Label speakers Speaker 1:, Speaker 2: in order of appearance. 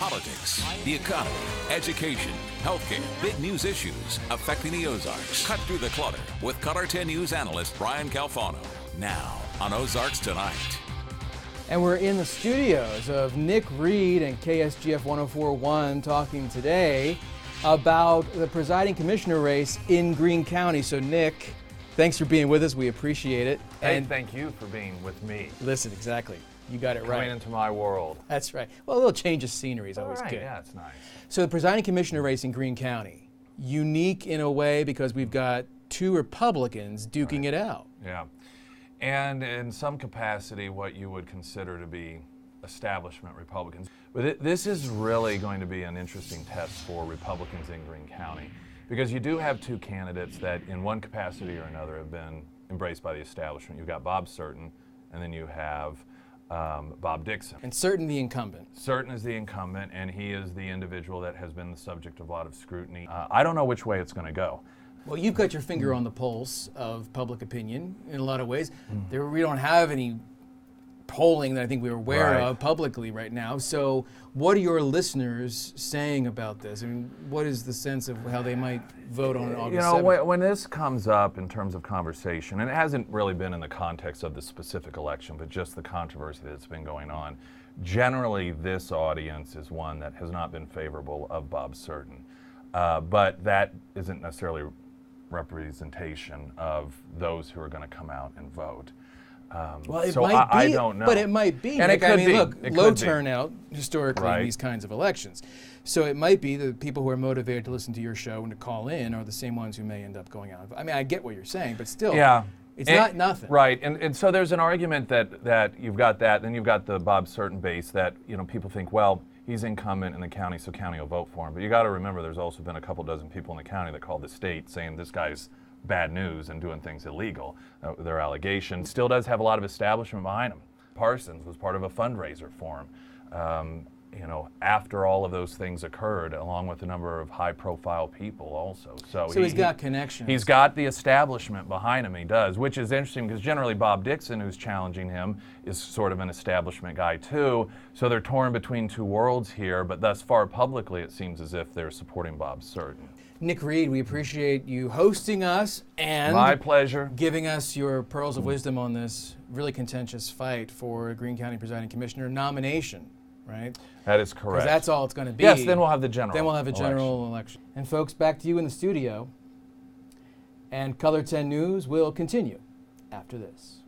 Speaker 1: politics, the economy, education, healthcare, big news issues affecting the Ozarks. Cut through the clutter with Color 10 News analyst Brian Calfano. Now on Ozarks Tonight.
Speaker 2: And we're in the studios of Nick Reed and KSGF 104.1 talking today about the presiding commissioner race in Greene County. So Nick, thanks for being with us. We appreciate it.
Speaker 3: Hey,
Speaker 2: and
Speaker 3: thank you for being with me.
Speaker 2: Listen, exactly. You got it right.
Speaker 3: Coming into my world.
Speaker 2: That's right. Well, a little change of scenery is always
Speaker 3: Right,
Speaker 2: good.
Speaker 3: yeah, it's nice.
Speaker 2: So the presiding commissioner race in Greene County, unique in a way because we've got two Republicans duking it out.
Speaker 3: Yeah. And in some capacity, what you would consider to be establishment Republicans. But this is really going to be an interesting test for Republicans in Greene County because you do have two candidates that in one capacity or another have been embraced by the establishment. You've got Bob Cirtin, and then you have Bob Dixon.
Speaker 2: And Cirtin the incumbent.
Speaker 3: Cirtin is the incumbent, and he is the individual that has been the subject of a lot of scrutiny. I don't know which way it's going to go.
Speaker 2: Well, you've got your finger on the pulse of public opinion in a lot of ways. We don't have any polling that I think we're aware of publicly right now. So what are your listeners saying about this? I mean, what is the sense of how they might vote on August 7th?
Speaker 3: When this comes up in terms of conversation, and it hasn't really been in the context of the specific election, but just the controversy that's been going on, generally this audience is one that has not been favorable of Bob Cirtin. But that isn't necessarily representation of those who are going to come out and vote.
Speaker 2: Well, it
Speaker 3: so
Speaker 2: might be,
Speaker 3: I don't know.
Speaker 2: But it might be.
Speaker 3: And it could be.
Speaker 2: Look,
Speaker 3: It
Speaker 2: low
Speaker 3: could be.
Speaker 2: turnout historically in these kinds of elections. So it might be the people who are motivated to listen to your show and to call in are the same ones who may end up going out. I mean, I get what you're saying, but still, it's not nothing.
Speaker 3: Right, and so there's an argument that you've got that, then you've got the Bob Cirtin base that, people think, well, he's incumbent in the county, so county will vote for him. But you got to remember there's also been a couple dozen people in the county that called the state saying this guy's bad news and doing things illegal. Their allegation still does have a lot of establishment behind him. Parsons was part of a fundraiser for him. After all of those things occurred, along with a number of high-profile people also. So
Speaker 2: he's got connections.
Speaker 3: He's got the establishment behind him, he does, which is interesting because generally Bob Dixon, who's challenging him, is sort of an establishment guy too. So they're torn between two worlds here, but thus far publicly it seems as if they're supporting Bob Cirtin.
Speaker 2: Nick Reed, we appreciate you hosting us and
Speaker 3: my pleasure.
Speaker 2: Giving us your pearls of wisdom on this really contentious fight for a Greene County presiding commissioner nomination, right?
Speaker 3: That is correct.
Speaker 2: Because that's all it's going to be.
Speaker 3: Yes, then we'll have the general
Speaker 2: Then we'll have a general election. And folks, back to you in the studio. And Color 10 News will continue after this.